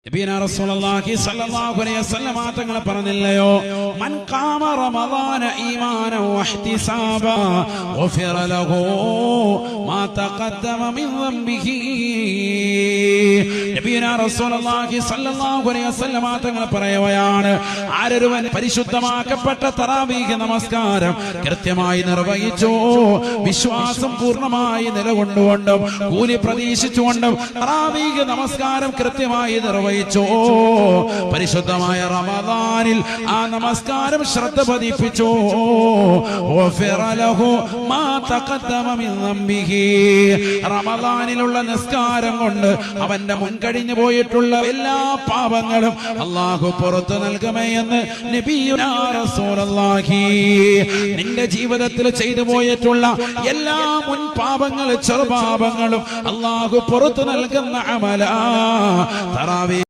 നബിയനാ റസൂലുള്ളാഹി സ്വല്ലല്ലാഹു അലൈഹി വസല്ലം തങ്ങൾ പറഞ്ഞില്ലയോ, മൻ ഖാമ റമദാന ഈമാനൻ വഹ്തിസാബാ ഗുഫിറ ലഹു മാ തഖദ്ദമ മിൻ ദംബിഹി. നബിയനാ റസൂലുള്ളാഹി സ്വല്ലല്ലാഹു അലൈഹി വസല്ലം തങ്ങൾ പറയുകയാണ്, ആരൊരുവൻ പരിശുദ്ധമാക്കപ്പെട്ട തറാവീഹ് നമസ്കാരം കൃത്യമായി നിർവഹിച്ചു, വിശ്വാസം പൂർണ്ണമായി നിലകൊണ്ടുകൊണ്ടും കൂലി പ്രതീക്ഷിച്ചുകൊണ്ടും തറാവീഹ് നമസ്കാരം കൃത്യമായി നിർവഹിച്ചു, പരിശുദ്ധമായ റമദാനിൽ ആ നമസ്കാരം ശ്രദ്ധ പതിപ്പിച്ചു, റമദാനിലുള്ള നിസ്കാരം കൊണ്ട് അവന്റെ മുൻകഴിഞ്ഞു പോയിട്ടുള്ള എല്ലാ പാപങ്ങളും അല്ലാഹു പുറത്തു നൽകുമേ എന്ന് നബിയുനാ റസൂലുള്ളാഹി. നിന്റെ ജീവിതത്തിൽ ചെയ്തു പോയിട്ടുള്ള എല്ലാ മുൻ പാപങ്ങളും ചെറുപാപങ്ങളും അല്ലാഹു പുറത്തു നൽകുന്ന അമലാ തറാവീഹ്.